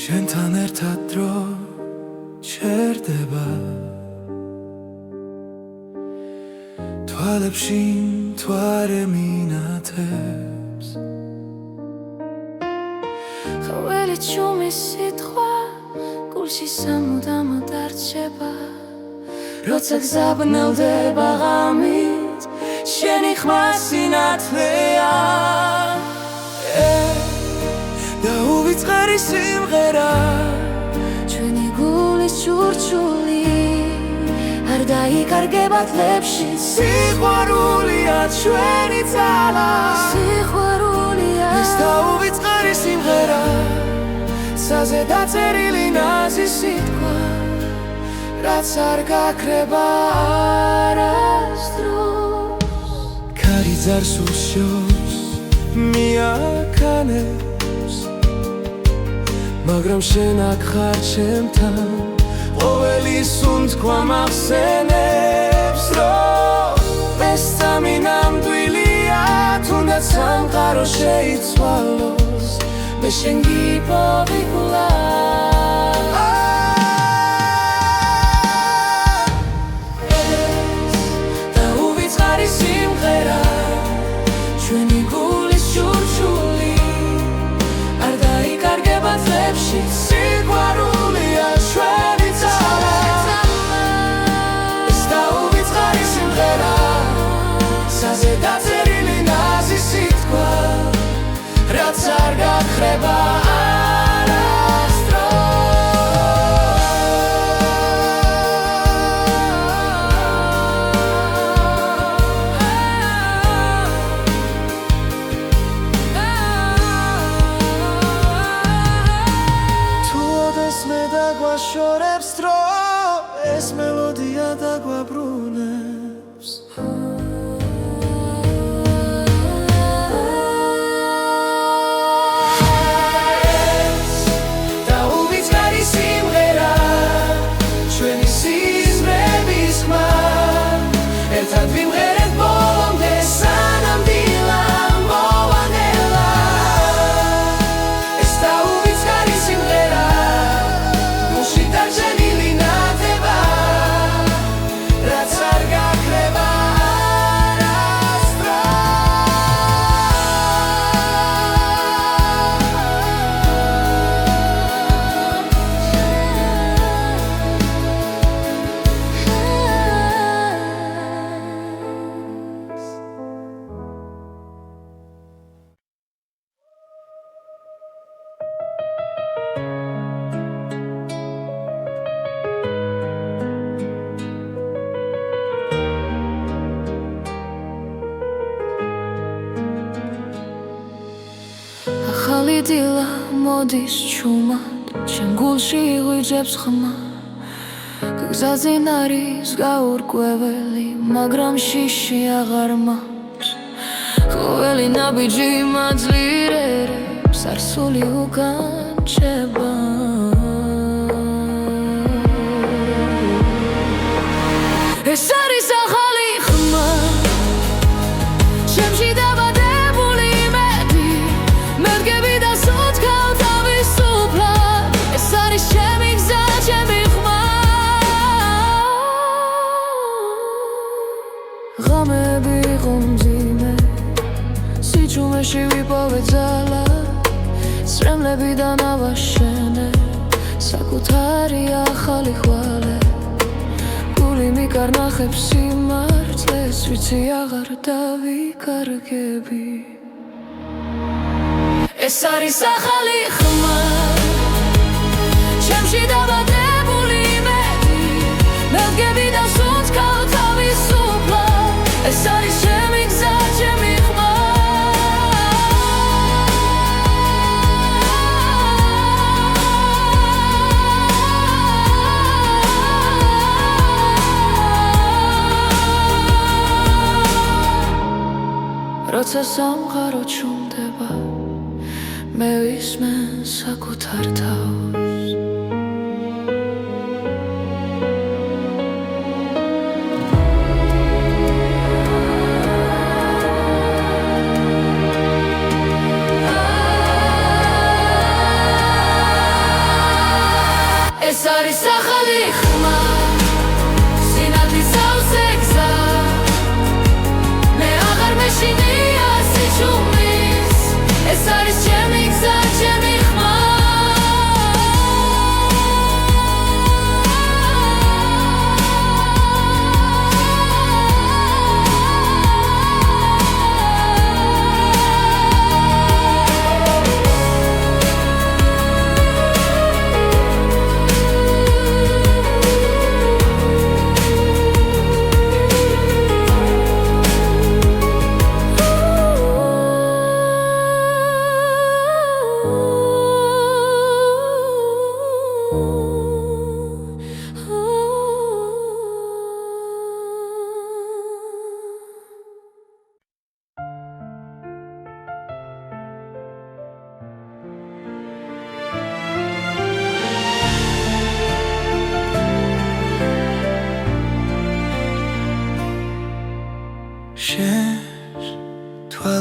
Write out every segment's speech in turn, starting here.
შენთან ერთად დრო ჩერდება თვალებში მთვარე მინათებს ყოველი ჩუმი სიტყვა გულში სამუდამოდ არჩება როცა გზაბნელდება ღამით შენი ხმა სინათლეა და უვიწყარი სიმღერა ჩვენი გულის ჩურჩული არ დაიკარგება თლებში სიყვარულია ჩვენი ძალა სიყვარულია ეს და უვიწყარი სიმღერა ცაზე დაწერილი ნაზი სიტყვა რაც არ გაქრება არასდროს ქარი ძარს უშოს მიაქანებს მაგრამ შენ აქ ხარ ჩემთან ყოველი სუნთქვა მახსენებს რომ ეს სამი ნამდვილია თუნდაც სამყარო შეიცვალოს მე შენ გიპოვიკლა სიმღერა ჩვენი გულის ჩურჩული არ დაიკარგება თლებში სიყვარულია ჩვენი ძალა ეს და უვიწყარი სიმღერა ცაზე დაწერილი ნაზი სიტყვა რაც არ გაქრება შორებს დრო ეს მელოდია დაგვაბრუნებს და უვიწყარი სიმღერა ჩვენი სიზმრების ხმა ერთად ვიმღერეთ ბოლომდე სანამ დილა მოვანელა ეს და უვიწყარი სიმღერა ახალი დილა მოდის ჩუმად ჩემ გულში იღვიძებს ხმა გზაზე არის გაურკვეველი მაგრამ შიში აღარ მაქვს ყოველი ნაბიჯი მაძლიერებს არსული უკან რჩება ეს არის ახალი ხმა ჩემში დაბადებული იმედი მერგები და სუნთქავ თავისუფლად ეს არის ჩემი გზა ჩემი ხმა ღამეები იყო მძიმე სიჩუმეში ვიპოვე ძალა სრემლებიდან ავაშენე საკუთარი ახალი ხვალე გული მიკარნახებს სიმართლეს ვიცი აღარ დავიკარგები ეს არის ახალი ხმა ჩემში დაბადებული იმედი მერგები და სუნთქავ თავისუფლად ეს არის ჩემი გზა ჩემი ხმა როცა სამყარო ჩუმდება მე ვისმე საკუთარ თავს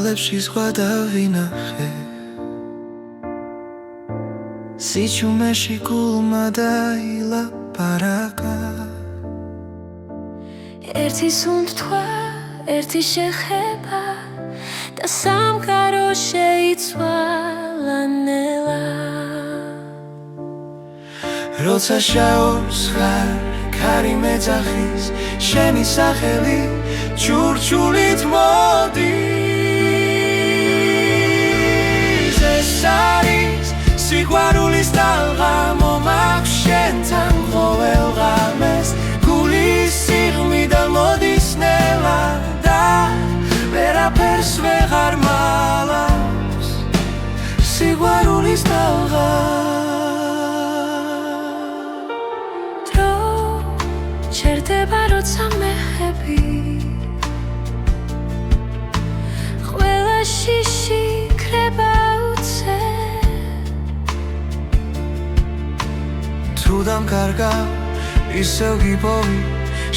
თვალებში სხვა დავინახე სიჩუმეში გულმა დაილაპარაკა ერთი სუნთქვა, ერთი შეხება და სამყარო შეიცვალა ნელა როცა შაობს ხარ ქარი მეძახის შენი სახელი ჩურჩულით მოდის ეს არის სიყვარულის ტალღა მომაქვს შენთან ყოველ ღამეს გულის სიღრმიდან მოდის ნელა და ვერაფერს ვეღარ მალავს სიყვარულის ტალღა ჩერდება როცა მეხები ყველა შიში ქრება უცე თუ დამკარგავ ისევ გიპოვი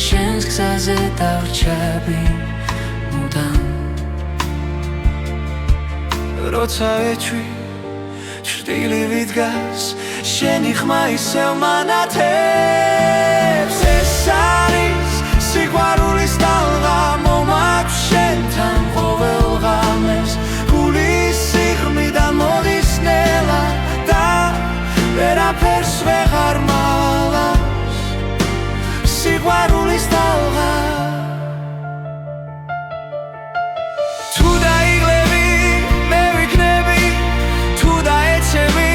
შენს გზაზე დავრჩები მუდამ როცა ეჩვი ჭრტილივი დგას შენი ხმა ისევ მანათებს ეს არის სიყვარულის ტალღა მომაქვს შენთან ყოველ ღამეს გულის სიღრმიდან მოდის ნელა და ვერაფერს ვეღარ მალავს სიყვარულის ტალღა თუ დაიღლები მე ვიქნები თუ დაეცემი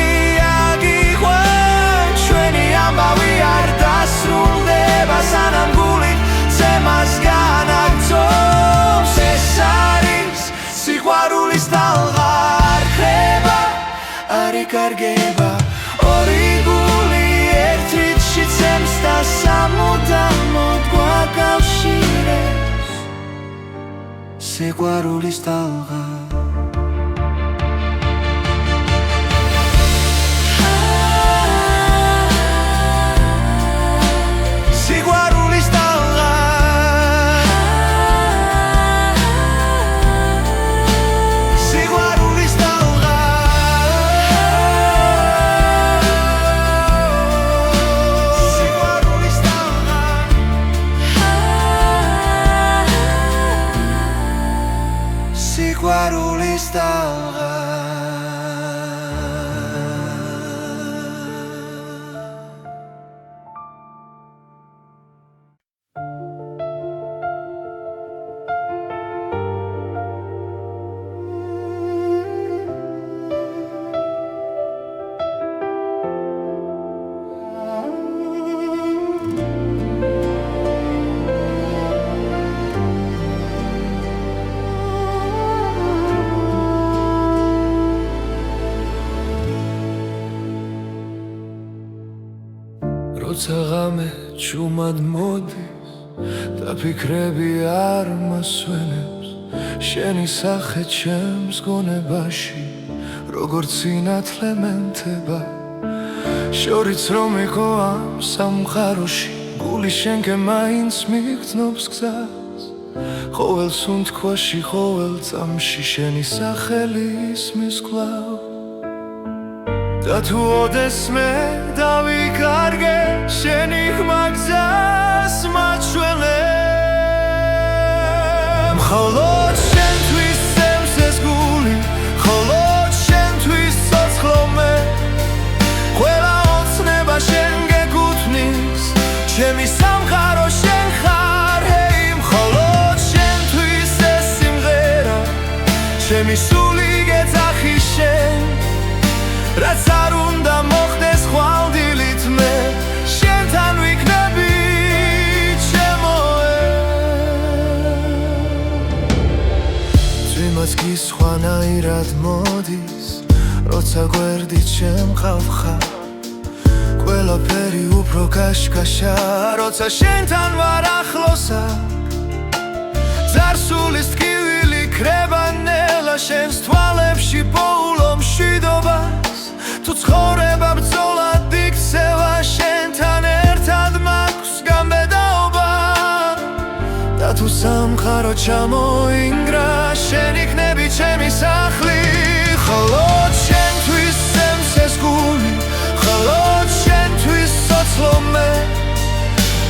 ამბავი არ დასრულდება სანამ გული ცემას განაგრძობს ეს არის სიყვარულის ტალღა არ ხრება არ იკარგება ორი გული ერთრითში ცემს და სამუდამოდ გვაკავშირებს სიყვარულის ტალღა სიყვარულის ტალღა როცა ღამე ჩუმად მოდის და ფიქრები არ მასვენებს შენი სახე ჩემს გონებაში როგორც სინათლე მენთება შორიც რომ იყო ამ სამყაროში გული შენკენ მაინც მიგრძნობს გზას ყოველ სუნთქვაში ყოველ წამში შენი სახელი ისმის კვლავ და თუ ოდესმე დავიკარგე შენი ხმა გზას მაჩვენებ მხოლოდ შენთვის წევს ეს გული მხოლოდ შენთვის ცოცხლო მე ყველა ოცნება შენ გეკუთვნის ჩემი სამყარო შენ ხარ ჰეი მხოლოდ შენთვის ეს სიმღერა ჩემი სული გეძახი შენ რაც არ უნდა მოხდეს ხვალდილით მე შენთან ვიქნები ჩემოე ძვიმაც კი სხვანაირად მოდის როცა გვერდით შემყავ ხარ ყველაფერი უფრო კაშკაშა როცა შენთან ვარ ახლოსა ძარსულის ტკივილი ქრება ნელა შენს თვალებში პოულო მშვიდობა თუ ცხოვრება ბრძოლად იქცევა შენთან ერთად მაქვს გამბედაობა და თუ სამყარო ჩამოინგრა შენ იქნები ჩემი სახლი მხოლოდ შენთვის სემსეს გული მხოლოდ შენთვის სოცლო მე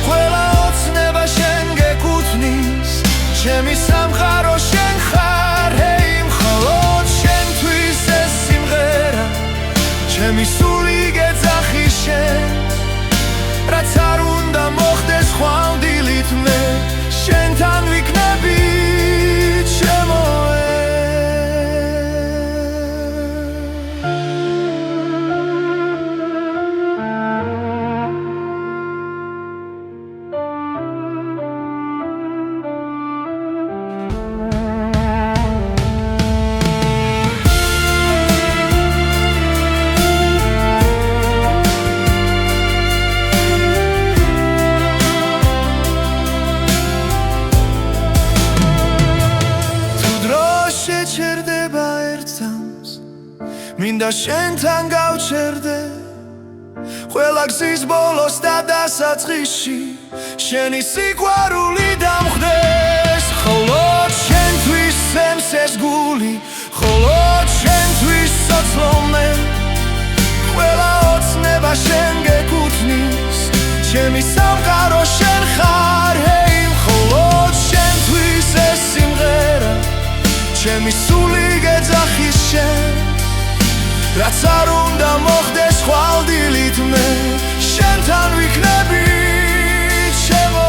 ყველა ოცნება შენ გეკუთვნის ჩემი სამყარო შენ ხარ ჰეი მხოლოდ შენთვის ეს სიმღერა ჩემი სული გეძახი შენ რაც არ უნდა მოხდეს ხვალდილით მე შენთან ვიქნები ჩემო მინდა შენთან გავჩერდე ყველა გზის ბოლოს და დასაწყისში შენი სიყვარული დამხდეს მხოლოდ შენთვის სემსეს გული მხოლოდ შენთვის სოცლო მე ყველა ოცნება შენ გეკუთვნის ჩემი სამყარო შენ ხარ ჰეი მხოლოდ შენთვის ეს სიმღერა ჩემი სული გეძახი შენ რაც არ უნდა მოხდეს ხვალდილით მე შენთან ვიქნები ჩემო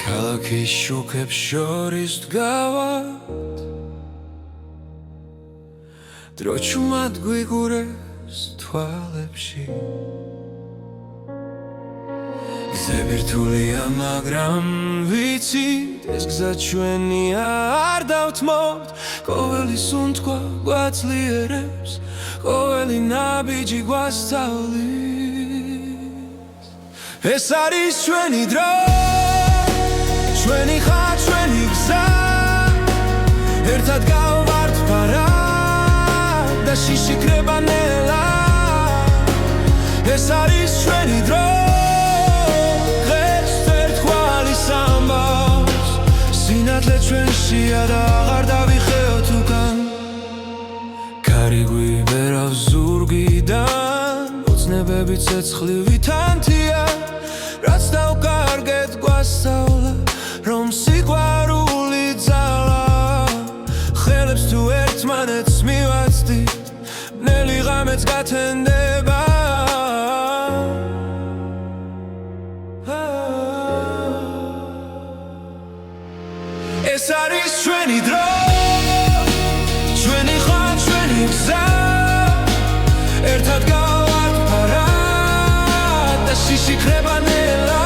ქალაქის შუქებს შორის დგავად დრო ჩუმად გვიგურეს თვალებში გზები რთულია მაგრამ ვიცით ეს გზა ჩვენია არ დავთმობთ ყოველი სუნთქვა გვაძლიერებს ყოველი ნაბიჯი გვასწავლის ეს არის ჩვენი დრო ჩვენი ხარ ჩვენი გზა ერთად გავვართ ფარად და შიში კრება ნელა ეს არის ჩვენი დრო დღეს ერთგვარი სამბავს სინათლე ჩვენშია და აღარ დავიხეოთ უკან კარი გვიბერავს ზურგიდან ოცნებები ცეცხლივი თანთია რაც დავკარგეთ გვასწავლა რომ სიყვარული ძალა ხელებს თუ ერთმანეთს მივაცდით ბნელი ღამეც გათენდება ეს არის ჩვენი დრო ჩვენი ხარ ჩვენი გზა ერთად გავართ ფარად და შიში კრება ნელა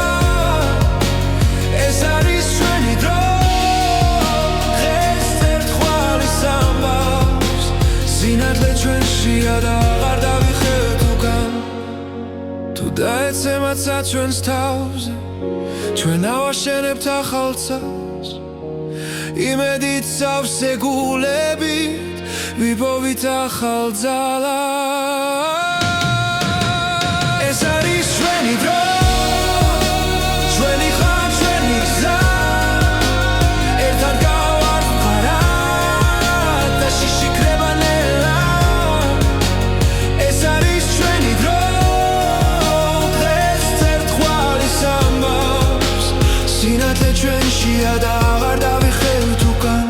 ეს არის ჩვენი დრო დღეს ერთგვარი სამბავს სინათლე ჩვენშია და აღარ დავიხევთ უკან თუ დაეცემაცა ჩვენს თავზე ჩვენ ავაშენებთ ახალ წელს იმედით სავსე გულებით ვიპოვით ახალ ძალას ეს არის ჩვენი დრო ჩვენი ხარ ჩვენი გზა ერთად გავართ ფარად და შიში კრება ნელა ეს არის ჩვენი დრო დღეს ერთგვარი სამბავს სინათლე ჩვენშია და აღარ დავიხევთ უკან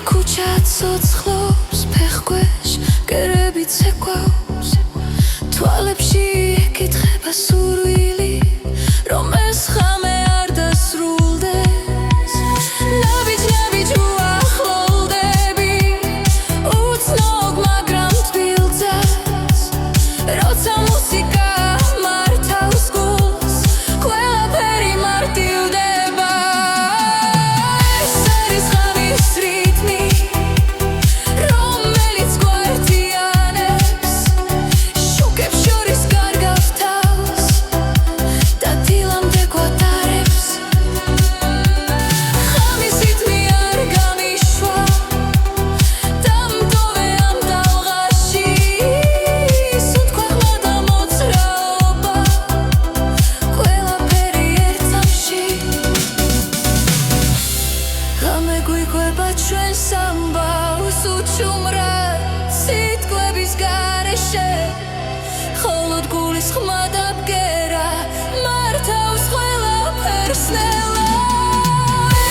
ქუჩა ცოცხლობს ფეხქვეშ კერები ცეკვავს თვალებში ეკითხება სურვილი რომ ეს ხამე არ დასრულდეს ნაბიჯ უახლოვდები უცნობ მაგრამ თბილ ძას როცა მუსიკა მართავს გულს ყველაფერი მარტივდება ეს არის ხამის რიტმი რომელიც გვართიანებს შუქებს შორის კარგავს თავს და დილამდე გვატარებს ხამის რიტმი არ გამიშვა დამტოვე ამ ტალღაში სუნთქვა და მოძრაობა ყველაფერი ერთ წამში ღამე გვიყვება ჩვენს ამბავს უჩუმრად სიტყვების გარეშე ხოლოდ გულის ხმა და ბგერა მართავს ყველაფერს ნელა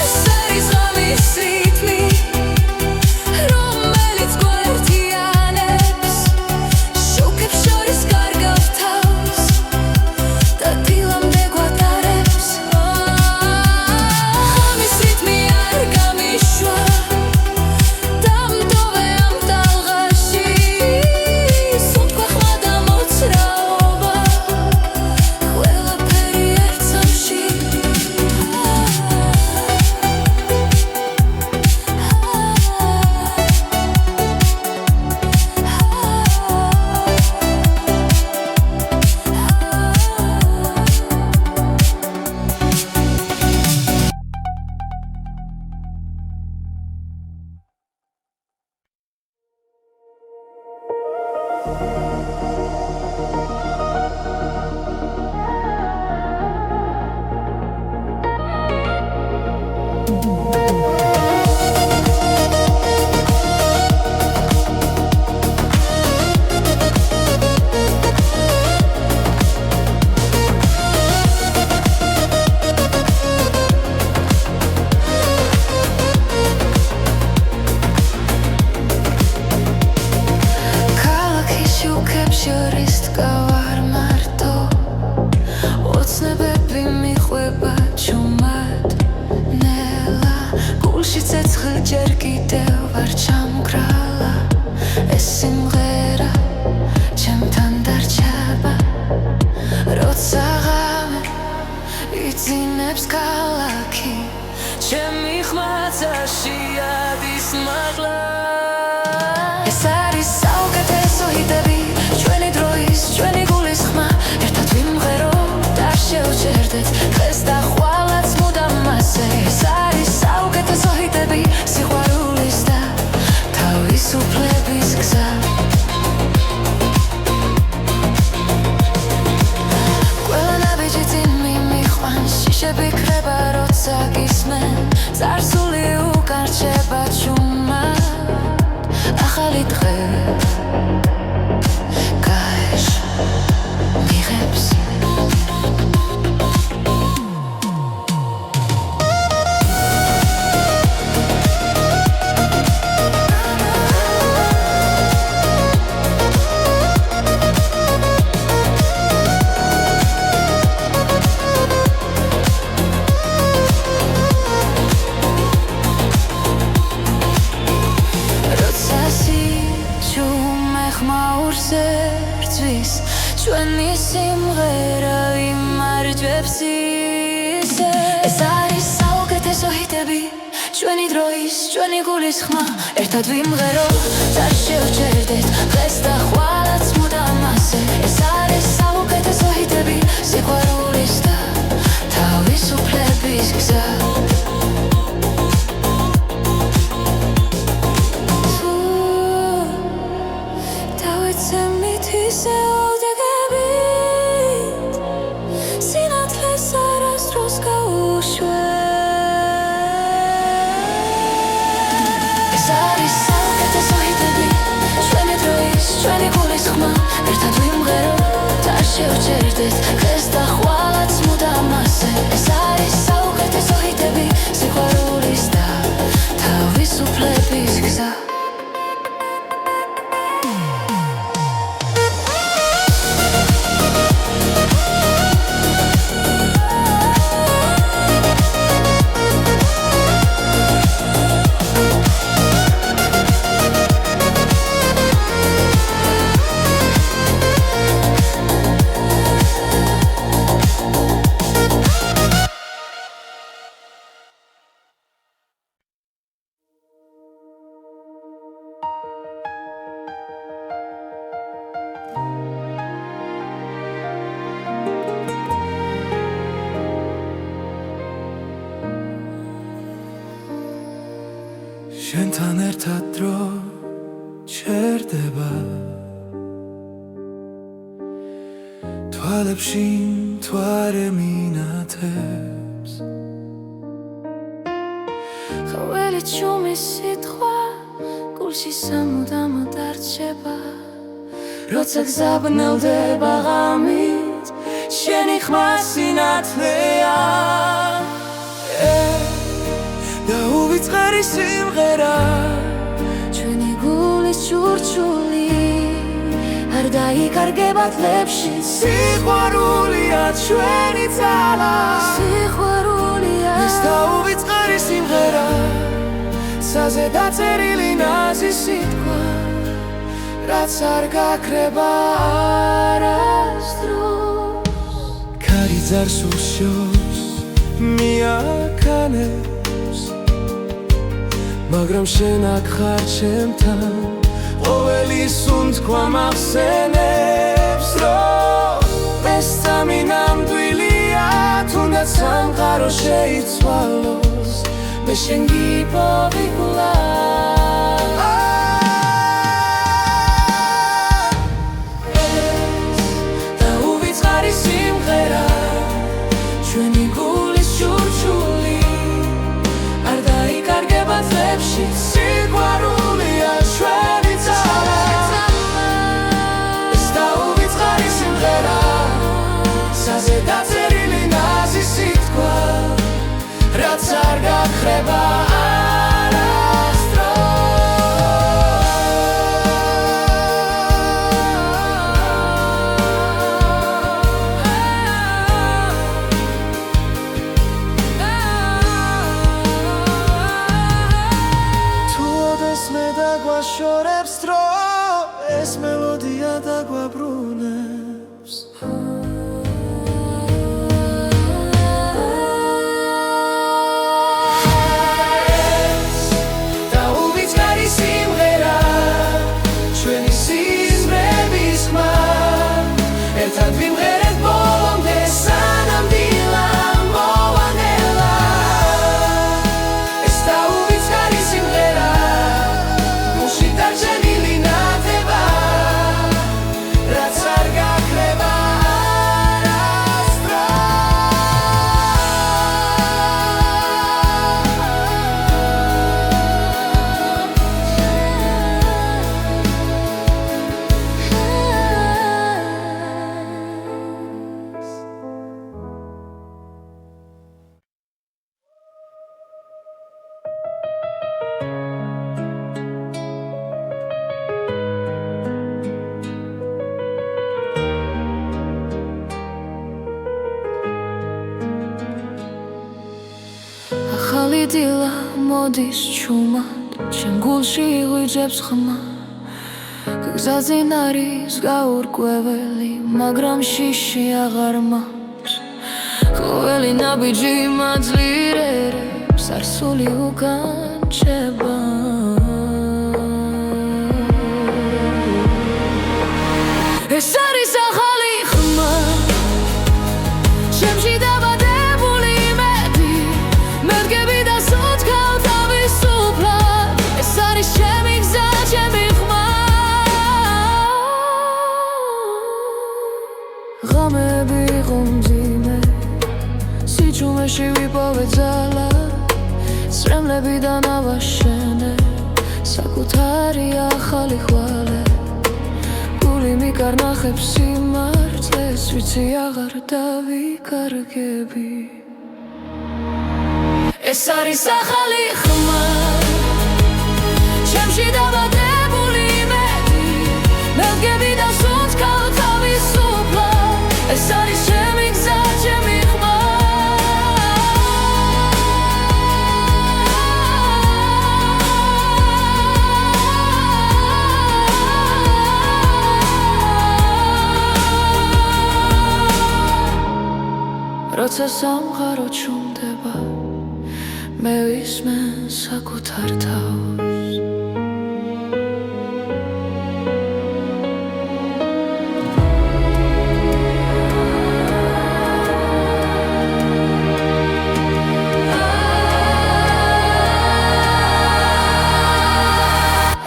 ეს არის ღამის რიტმი რომელიც გვართიანებს შუქებს შორის კარგავს თავს და დილამდე გვატარებს ხამის რიტმი არ გამიშვა დამტოვე ამ ტალღაში სუნთქვა ხმა და მოძრაობა ყველაფერი ერთ წამში ქალაქის შუქებს შორის დგავარ მარტო ოცნებები მიყვება ჩუმად ნელა გულში ცეცხლ ჯერ კიდევ არ ჩამგრალა ეს სიმღერა ჩემთან დარჩება როცა ღამე იძინებს ქალაქი ჩემი ხმაცაში ადის მაღლა ეს არის საუკეთესო ჰიტები ჩვენი დროის ჩვენი გულის ხმა ერთად ვიმღეროთ არ შევჭერდეთ დღეს და ხვალაც მუდამ მასე ეს არის საუკეთესო ჰიტები სიყვარულის და თავისუფლების გზა ყველა ნაბიჯი წინ მიმიყვანს შიშები ქრება როცა გისმენ წარსული უკარჩება ჩუმად ახალი დღე გაეშ მიღებს როცა სიჩუმე ხმაურს ერთვის ჩვენი სიმღერა იმარჯვებს ისე ეს არის საუკეთესო ჰიტები ჩვენი დროის ჩვენი გულის ხმა ერთად ვიმღეროთ არ შევჭერდეთ დღეს და ხვალაც მუდამ ასე ეს არის საუკეთესო ჰიტები სიყვარულის და თავისუფლების გზა დავეცემით ისე ოლდეგებით სინათლეს არასდროს გაუშვებ ეს არის საუკეთესო ჰიტები ჩვენი დროის ჩვენი გულის ხმა ერთად ვიმღეროთ არ შევჭერდეთ დღეს და ხვალაც მუდამ ასე ეს არის საუკეთესო ჰიტები სიყვარულის და თავის თავისუფლების გზა შენთან ერთად დრო ჩერდება თვალებში მთვარე მინათებს ყოველი ჩუმი სიტყვა გულში სამუდამოდ არჩება როცა გზაბნელდება ღამით შენი ხმა სინათლეა და უვიწყარი სიმღერა ჩვენი გულის ჩურჩული არ დაიკარგება თლებში სიყვარულია ჩვენი ძალა სიყვარულია ეს და უვიწყარი სიმღერა საზე დაწერილი ნაზი სიტყვა რაც არ გაქრება არასდროს ქარი ძარს უშოს მიაქანებს მაგრამ შენ აქ ხარ ჩემთან ყოველი სუნთქვა მახსენებს რომ ეს სამი ნამდვილია თუნდაც სამყარო შეიცვალოს მე შენ გიპოვიკლა და უვიწყარი სიმღერა ჩვენი გულის ჩურჩული არ დაიკარგება თლებში სიყვარულია ჩვენი ძალა ეს და უვიწყარი სიმღერა საზე დაწერილი ნაზი სიტყვა რაც არ გაქრება შორებს დრო ეს მელოდია დაგვაბრუნებს და უვიწყარი სიმღერა ჩვენი სიზმრების ხმა ერთად ვიმღერეთ ბოლომდე სანამ დილა მოვანელა ეს და უვიწყარი სიმღერა ახალი დილა მოდის ჩუმად ჩემ გულში იღვიძებს ხმა გზაზე არის გაურკვეველი მაგრამ შიში აღარ მაქვს ყოველი ნაბიჯი მაძლიერებს არსული უკან ჩება ეს არის ახალი ხმა ჩემში დაბადებული იმედი მე ვდგები და სუნთქავ თავისუფლად ეს არის ჩემი გზა ჩემი ხმა ღამეები იყო მძიმე სიჩუმეში ვიპოვე ძალა სრემლებიდან ავაშენე საკუთარი ახალი ხვალე გული მიკარნახებს სიმართლეს ვიცი აღარ დავიკარგები ეს არის ახალი ხმა ჩემში დაბადებული იმედი მელგები და სუნთქავ თავისუფლად ეს არის ჩემი გზა ჩემი ხმა როცა სამყარო ჩუმდება მე ვისმე საკუთარ თავს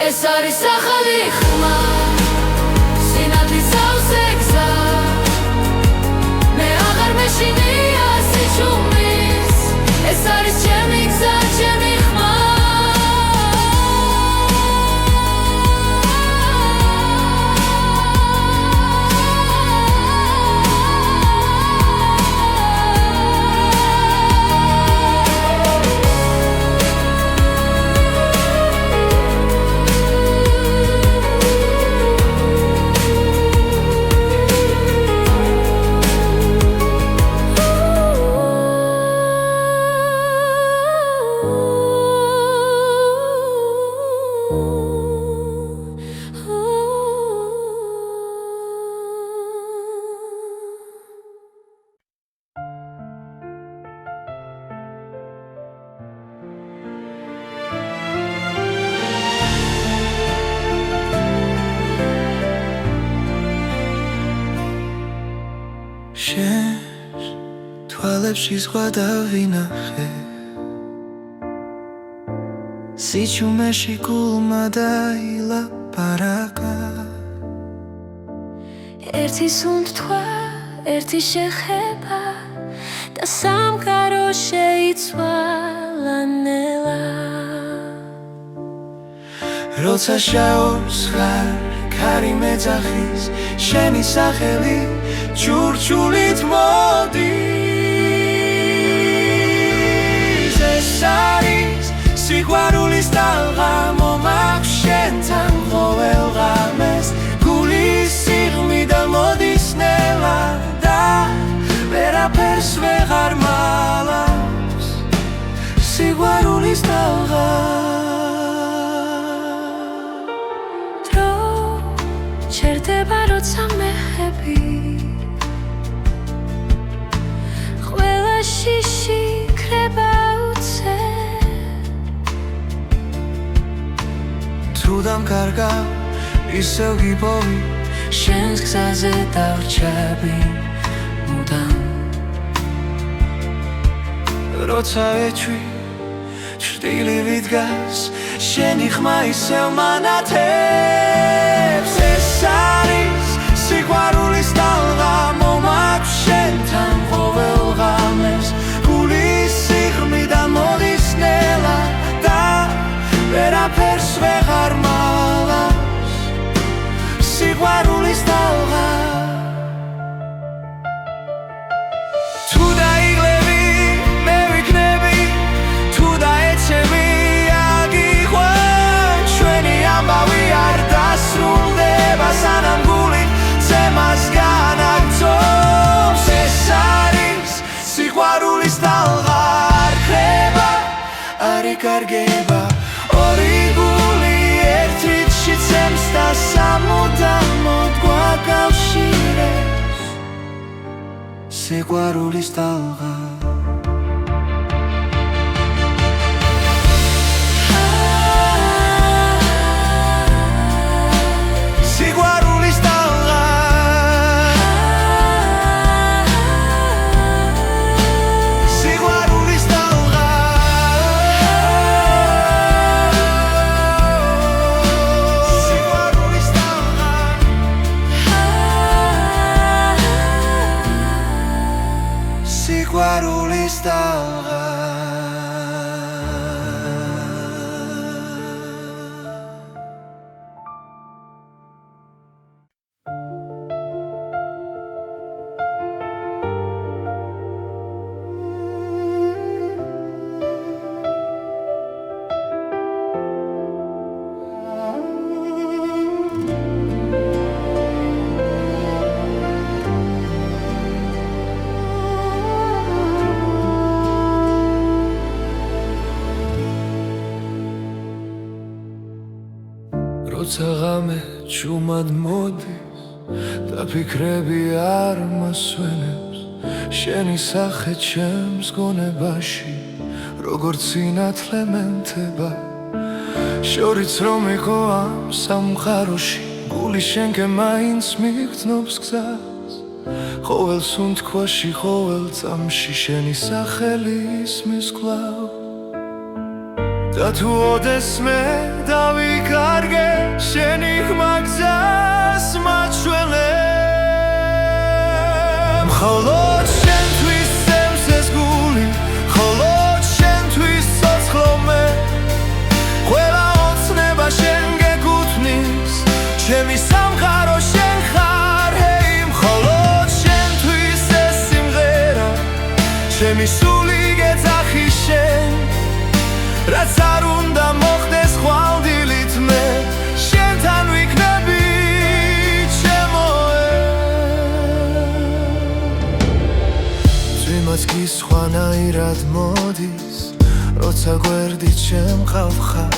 ეს არის ახალი ხმა სინათლის სავსე გზა მე აღარ მეშინია სიჩუმის ეს არის ჩემი გზა ჩემი ხმა შენს თვალებში სხვა დავინახე სიჩუმეში გულმა დაილაპარაკა ერთი სუნთქვა, ერთი შეხება და სამყარო შეიცვალა ნელა როცა შაობს ხარ ქარი მეძახის შენი სახელი ჩურჩულით მოდის ეს არის სიყვარულის ტალღა მომაქვს შენთან ყოველ ღამეს გულის სიღმიდან მოდის ნელა და ვერაფერს ვეღარ მალავს სიყვარულის ტალღა დრო ჩერდება როცა მეხები ყველა შიში ქრება უცე თუ დამკარგავ ისევ გიპოვი შენს გზაზე დავრჩები მუდამ როცა ეჩვი ჭრტილივი დგას შენი ხმა ისევ მანათებს ეს არის სიყვარულის ტალღა მომაქვს შენთან ყოველ ღამეს გულის სიღმიდან მოდის ნელა და ვერაფერს ვეღარ მალავს სიყვარულის ტალღა თუ დაიღლები მე ვიქნები თუ დაეცემი აგიყვან ჩვენი ამბავი არ დასრულდება სანამ გული ცემას განაგრძობს ეს არის სიყვარულის ტალღა არ ხრება არ იკარგება ორი გული ერთ რიცში ცემს და სამუდამოდ გვაკავშირებს სიყვარულის ტალღა სიყვარულის ტალღა სიყვარულის ტალღა სიყვარულის ტალღა სიყვარულის როცა ღამე ჭუმად მოდის და ფიქრები არ მასვენებს შენი სახე ჩემს გონებაში როგორც სინათლე მენთება შორიც რომ იყო ამ სამყაროში გული შენკენ მაინც მიგრძნობს გზას ყოველ სუნთქვაში ყოველ წამში შენი სახელი ისმის კვლავ და თუ ოდესმე დავიკარგე შენი ხმა გზას მაჩვენებ მხოლოდ შენთვის სცემს ეს გული მხოლოდ შენთვის ცოცხლო მე ყველა ოცნება შენ გეკუთვნის ჩემი სამყარო შენ ხარ ჰეი მხოლოდ შენთვის ეს სიმღერა ჩემი სული გეძახი შენ რაც არ უნდა მოხდეს ხვალდილით მე შენთან ვიქნები ჩემოე ძვიმაც კი სხვანაირად მოდის როცა გვერდით შემყავ ხარ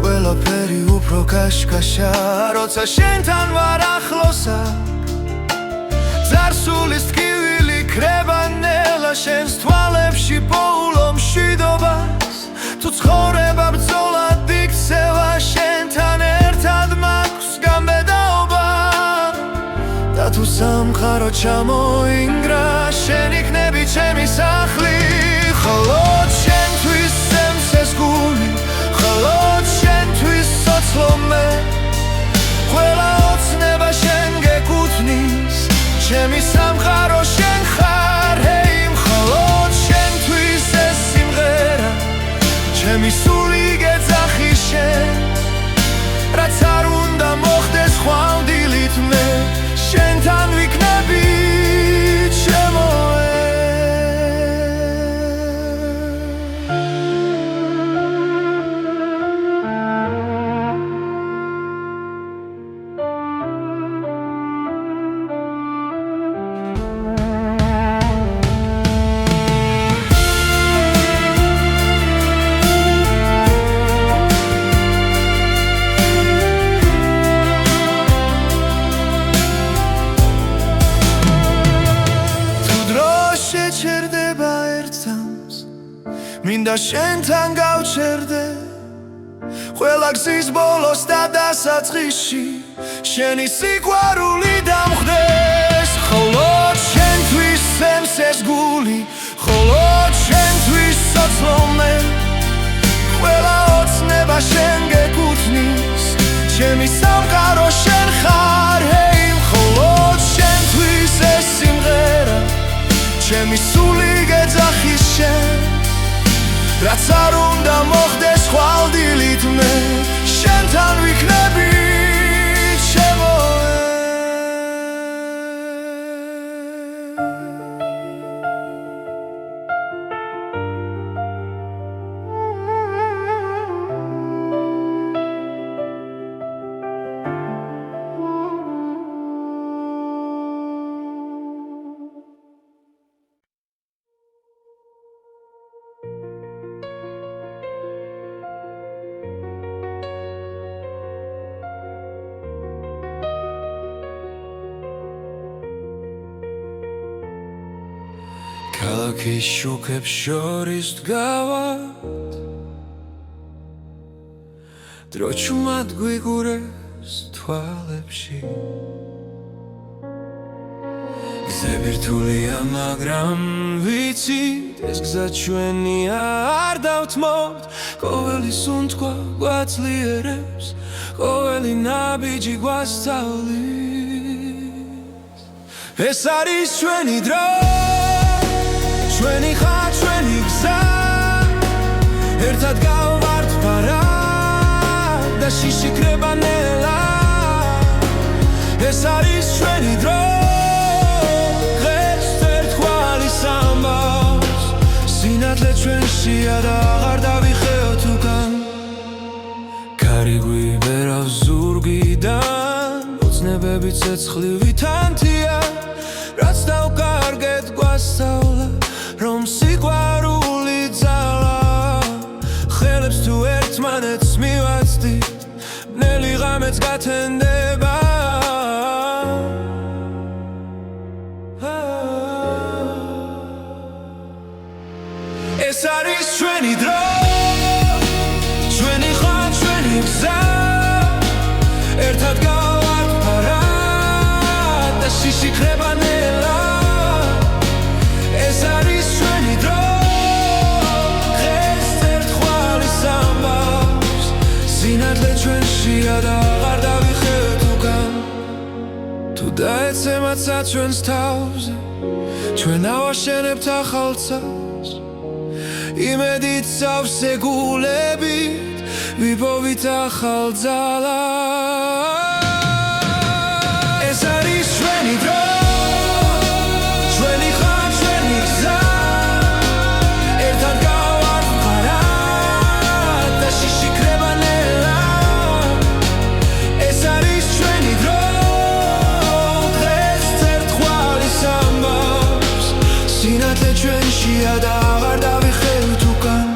ყველაფერი უფრო კაშკაშა როცა შენთან ვარ ახლოსა ძარსულის ტკივილი ქრება ნელა შენს თვალებში პოულო მშვიდობა თუ ცხოვრება ბრძოლად იქცევა შენთან ერთად მაქვს გამბედაობა და თუ სამყარო ჩამოინგრა შენ იქნები ჩემი სახლი მხოლოდ შენთვის სცემს ეს გული მხოლოდ შენთვის ცოცხლო მე ყველა ოცნება შენ გეკუთვნის ჩემი სამყარო შენ ხარ ჰეი მხოლოდ შენთვის ეს სიმღერა ჩემი სული გეძახი შენ რაც არ უნდა მოხდეს ხვალდილით მე შენთან ვიქნები ჩემოე შეჩერდება ერთსამს მინდა შენთან გავჩერდე ყველა გზის ბოლოს და დასაწყისში შენი სიყვარული დამხდეს მხოლოდ შენთვის სცემს ეს გული მხოლოდ შენთვის ცოცხლო მე ყველა ოცნება შენ გეკუთვნის ჩემი სამყარო შენ ხარ ჰეი მხოლოდ შენთვის ეს სიმღერა ჩემი სული გეძახი შენ რაც არ უნდა მოხდეს ხვალდილით მე შენთან ვიქნები ჩემოე ქალაქის შუქებს შორის დგავად დრო ჩუმად გვიგურეს თვალებში გზები რთულია მაგრამ ვიცით ეს გზა ჩვენია არ დავთმობთ ყოველი სუნთქვა გვაძლიერებს ყოველი ნაბიჯი გვასწავლის ეს არის ჩვენი დრო ჩვენი ხარ ჩვენი გზა ერთად გავვართ პარად და შიშიქრება ნელა ეს არის ჩვენი დრო დღეს ერთგვარი სამბავს სინათლე ჩვენშია და აღარ დავიხეოთ უკან კარი გვიბერავს ზურგიდან ოცნებები ცეცხლივი თანთია რაც დავკარგეთ გვასწავლა რომ სიყვარული ძალა ხელებს თუ ერთმანეთს მივაცდით ნელი ღამეც გათენდება ეს არის ჩვენი დრო ჩვენი ხარ ჩვენი გზა ერთად გავართ ფარად და შიში ხდება ნელა ეს არის ჩვენი დრო დღეს ერთხვალ ის ამბავს სინათლე ჩვენშია და აღარ დავიხევთ უკან თუ დაეცემაცა ჩვენს თავზე ჩვენ ავაშენებთ ახალ ცას იმედით სავსე გულებით ვიპოვით ახალ ძალას ეს არის ჩვენი დრო ჩვენი ხარ ჩვენი გზა ერთად გავართ ფარად და შიში ხდება ნელა ეს არის ჩვენი დრო დღეს ერთხვალ ის ამბავს სინათლე ჩვენშია და აღარ დავიხევთ უკან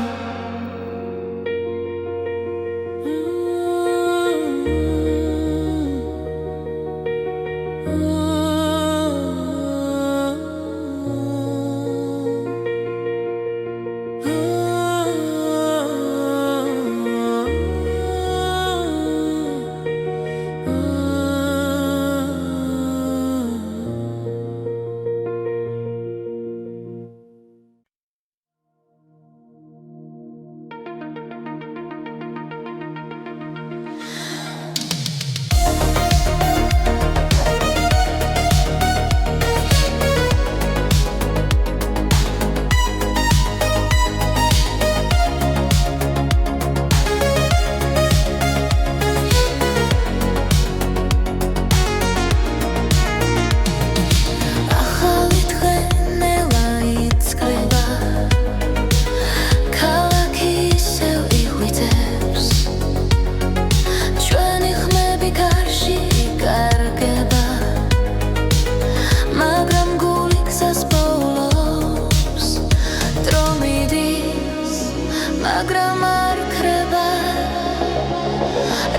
მაგრამ არ ქრება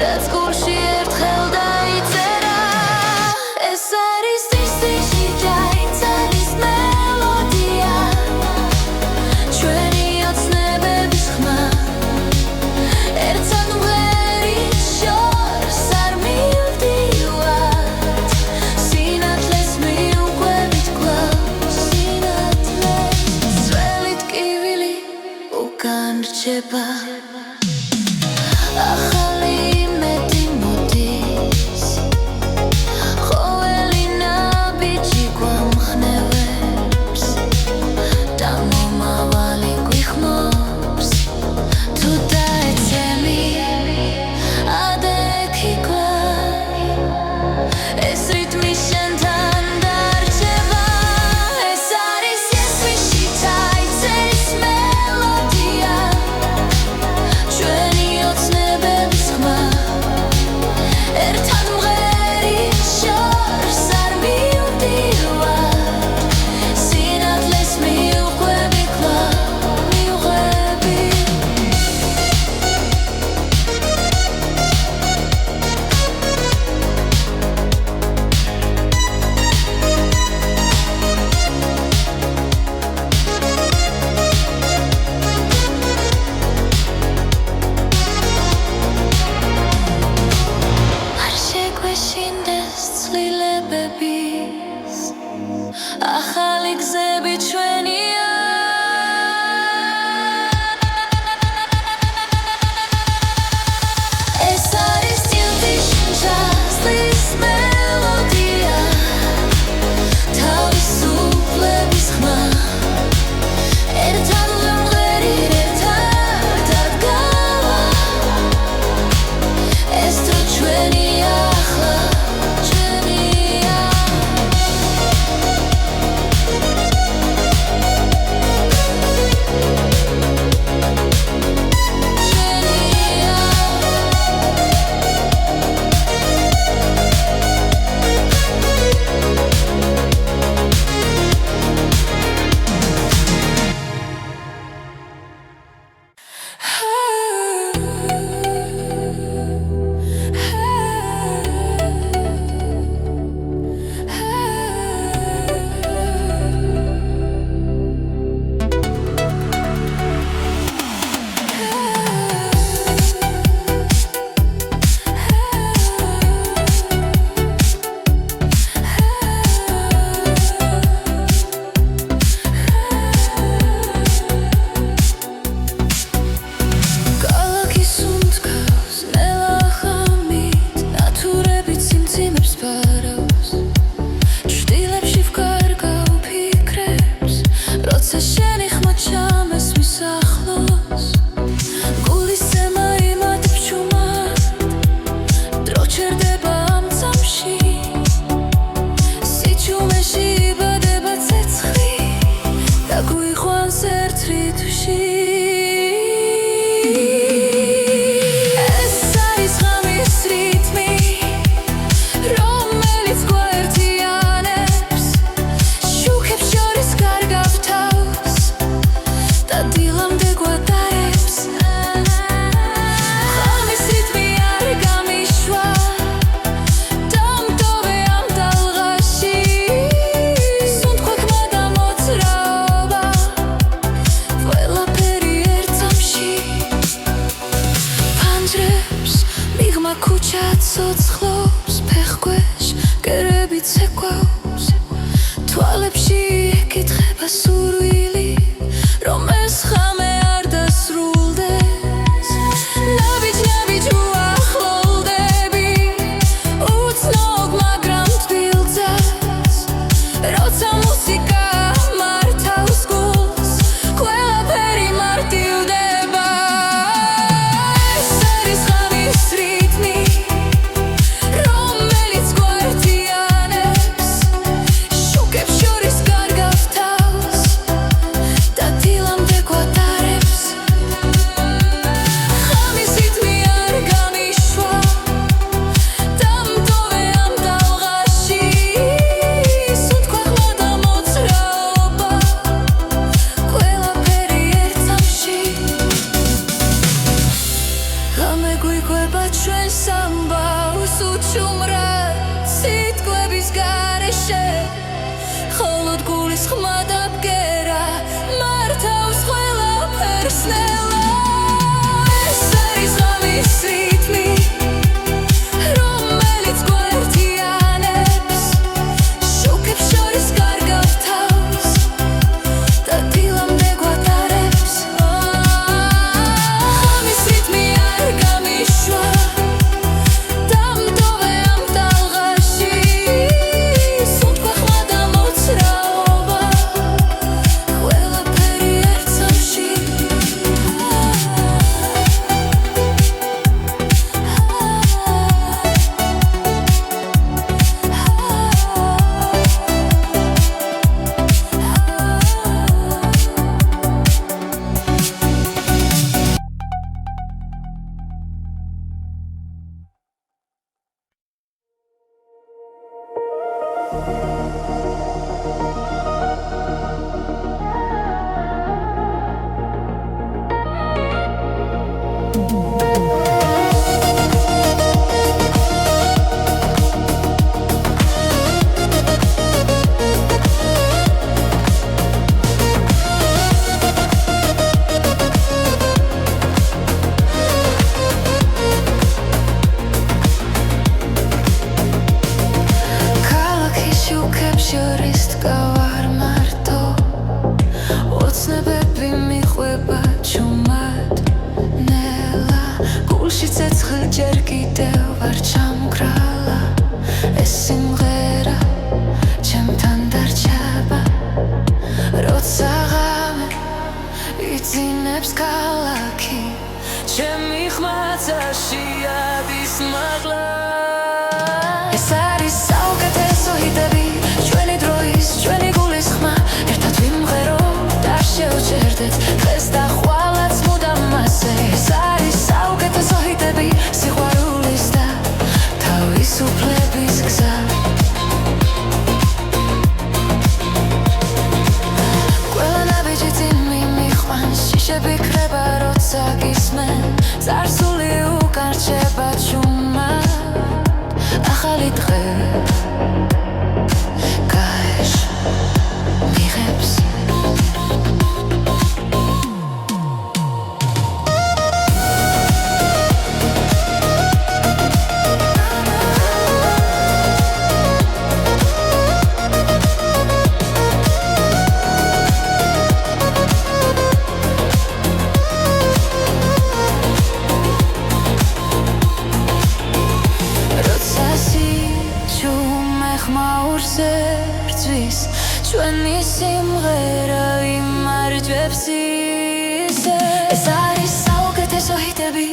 რაც გულში ერთხელ დაიწერა ეს არის ტისტიში დაიწერის მელოდია ჩვენი ოცნებების ხმა ერთად მღერის შორს არ მივდივართ სინათლეს მიუყვებით კვლავ სინათლეს ძველი ტკივილი უკან რჩება ახალი იმედი მოდის ყოველი ნაბიჯი გვამხნევებს და მომავალი გვიხმობს თუ დაეცემი ადექი კვლავ ეს რიტმი შენთან დარჩება ეს არის იესვიში დაიწერის მელოდია ჩვენი ოცნებების ხმა ქუჩა ცოცხლობს ფეხქვეშ კერები ცეკვავს თვალებში ეკითხება სურვილი რომ ეს ხამე არ დასრულდეს ნაბიჯ უახლოვდები უცნობ მაგრამ თბილძას როცა მუსიკა მართავს გულს ყველაფერი მარტივდება ეს არის ღამის რიტმი რომელიც გვართიანებს შუქებს შორის გარგავს თავს და დილამდე გვატარებს ღამის რიტმი არ გამიშვა დამტოვე ამ ტალღაში სუნთქვა ხმა და მოძრაობა ყველაფერი ერთ წამში ღამე გვიყვება ჩვენს ამბავს უჩუმრად სიტყვების გარეშე ხოლოდ გულის ხმა და ბგერა მართავს ყველაფერს ნელა ეს არის ღამის რიტმი რომელიც გვართიანებს შუქებს შორის გარგავს თავს და დილამდე გვატარებს ღამის რიტმი არ გამიშვა დამტოვე ამ ტალღაში სუნთქვა ხმა და მოძრაობა ყველაფერი ერთ წამში ქალაქის შუქებს შორის დგავარ მარტო ოცნებები მიყვება ჩუმად ნელა გულში ცეცხლ ჯერ კიდევ არ ჩამგრალა ეს სიმღერა ჩემთან დარჩება როცა ღამე იძინებს ქალაქი ჩემი ხმაცაში ადის მაღლა ეს არის საუკეთესო ჰიტები ჩვენი დროის ჩვენი გულის ხმა ერთად ვიმღეროთ არ შევჭერდეთ დღეს და ხვალაც მუდამ მასე ეს არის საუკეთესო ჰიტები სიყვარულის და თავისუფლების გზა ყველა ნაბიჯი წინ მიმიყვანს შიშები ქრება როცა გისმენ წარსული უკან რჩება ჩუმად ახალი დღე გაეშ მიღებს როცა სიჩუმე ხმაურს ერთვის ჩვენი სიმღერა იმარჯვებს ისე ეს არის საუკეთესო ჰიტები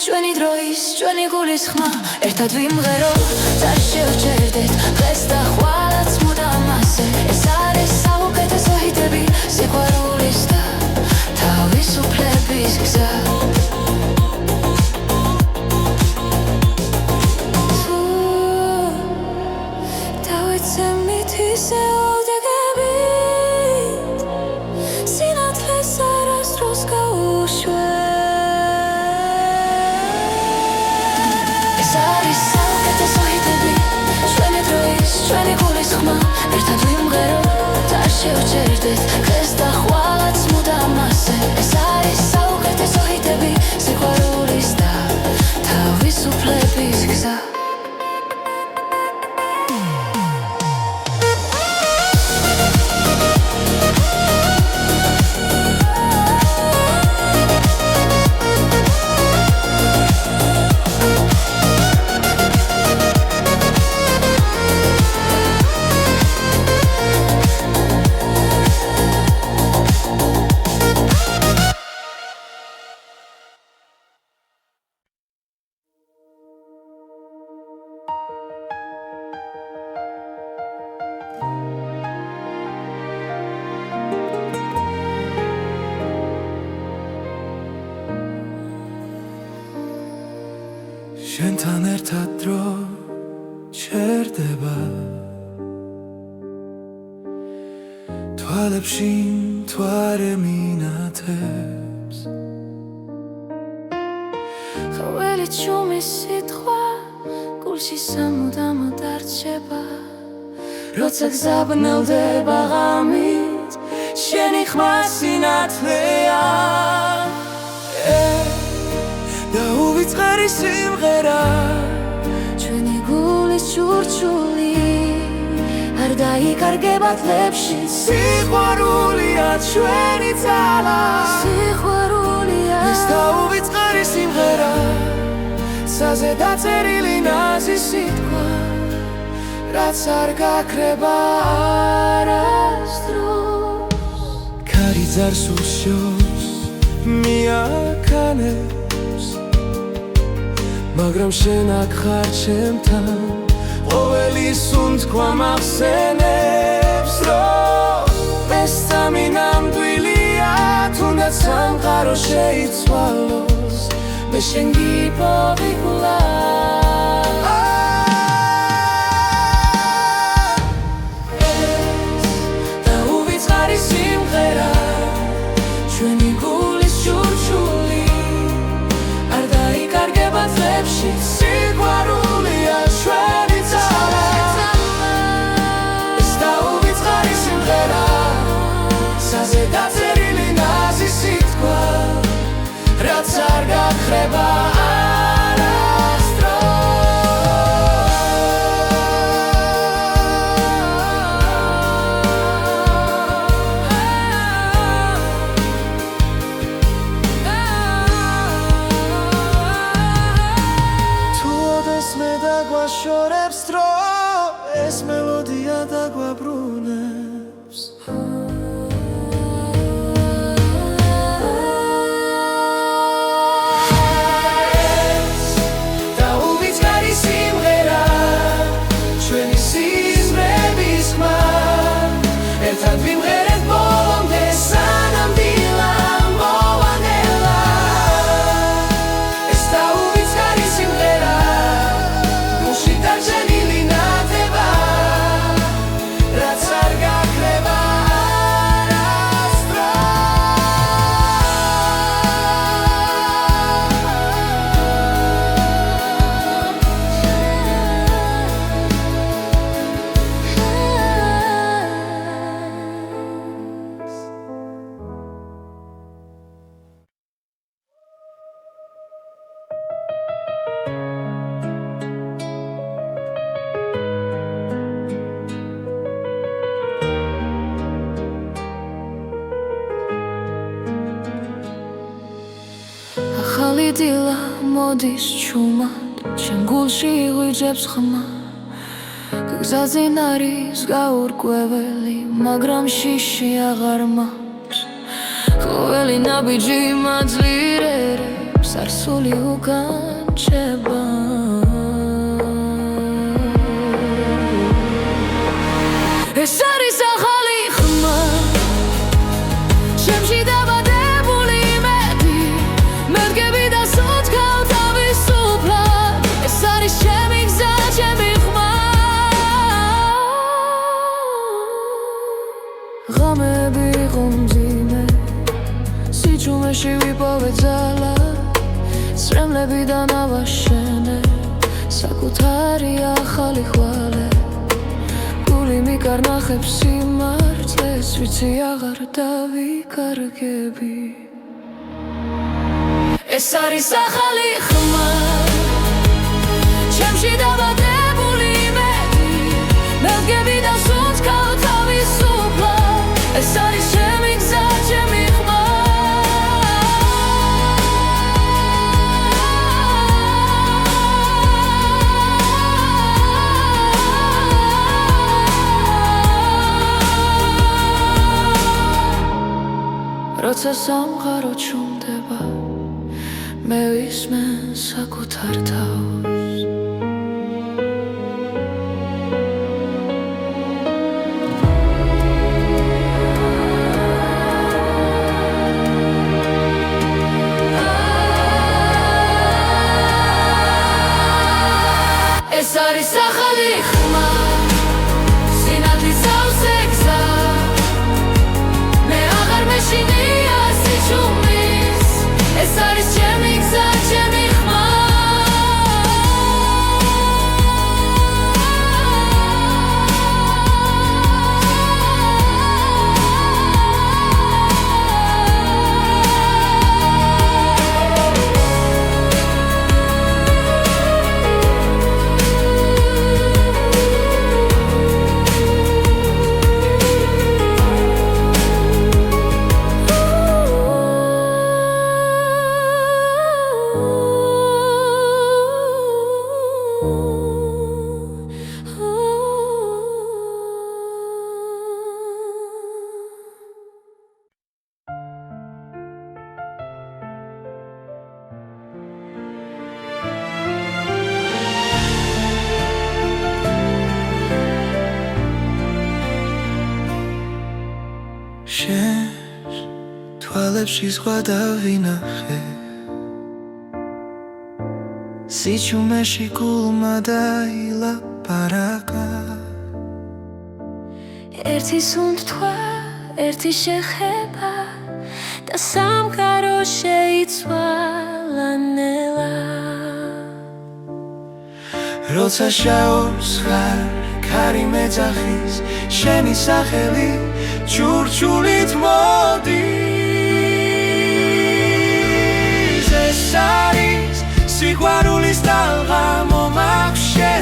ჩვენი დროის ჩვენი გულის ხმა ერთად ვიმღეროთ არ შევჭერდეთ დღეს და ხვალაც მუდამ ასე ეს არის საუკეთესო ჰიტები სიყვარულის და თავისუფლების გზა დავიცემით ისე ოდეგებით სინათლეს არასდროს გაუშვებ ეს არის საუკეთესო ჰიტები ჩვენი დროის ჩვენი გულის ხმა ერთად ვიმღეროთ არ შევჭერდეთ დღეს და ხვალაც მუდამ ასე ეს არის საუკეთესო ჰიტები სიყვარულის და თავისუფლების შენთან ერთად დრო ჩერდება თვალებში მთვარე მინათებს ყოველი ჩუმი სიტყვა გულში სამუდამოდ არჩება როცა გზაბნელდება ღამით შენი ხმა სინათლეა და უვიწყარი სიმღერა ჩვენი გულის ჩურჩული არ დაიკარგება თლებში სიყვარულია ჩვენი ძალა სიყვარულია ეს და უვიწყარი სიმღერა საზე დაწერილი ნაზი სიტყვა რაც არ გაქრება არასდროს ქარი ძარს უშოს მიაქანებს მაგრამ შენ აქ ხარ ჩემთან ყოველი სუნთქვა მახსენებს რომ ეს სამი ნამდვილია თუნდაც სამყარო შეიცვალოს მე შენ გიპოვიკლა და უვიწყარი სიმღერა ჩვენი გულის ჩურჩული არ დაიკარგება თლებში სიყვარულია ჩვენი ძალა ეს და უვიწყარი სიმღერა საზე დაწერილი ნაზი სიტყვა რაც არ გაქრება შორებს დრო ეს მელოდია დაგვაბრუნებს და უვიწყარი სიმღერა ჩვენი სიზმრების ხმა ერთად ვიმღერეთ ბოლომდე სანამ დილა მოვანელა ეს და უვიწყარი სიმღერა დაჭერილი ნათება რაც არ გაქრება ახალი დილა მოდის ჩუმად ჩემ გულში იღვიძებს ხმა გზაზე არის გაურკვეველი მაგრამ შიში აღარ მაქვს ყოველი ნაბიჯი მაძლიერებს არსული უკან ჩება ეს არის ახალი ხმა ჩემში დაბადებული იმედი მე ვდგები და სუნთქავ თავისუფლად ეს არის ჩემი გზა ჩემი ხმა ღამეები იყო მძიმე სიჩუმეში ვიპოვე ძალა სრემლებიდან ავაშენე საკუთარი ახალი ხვალე გული მიკარნახებს სიმართლეს ვიცი აღარ დავიკარგები ეს არის ახალი ხმა ჩემში დაბადებული იმედი მე ვდგები და სუნთქავ თავისუფლად ეს არის ჩემი გზა ჩემი ხმა როცა სამყარო ჩუმდება მე ვისმენ საკუთარ თავს წყლებში ზღვა დავინახე სიჩუმეში გულმა დაილაპარაკა ერთი სუნთქვა, ერთი შეხება და სამყარო შეიცვალა ნელა როცა შაობს ხარ ქარი მეძახის შენი სახელი ჩურჩულით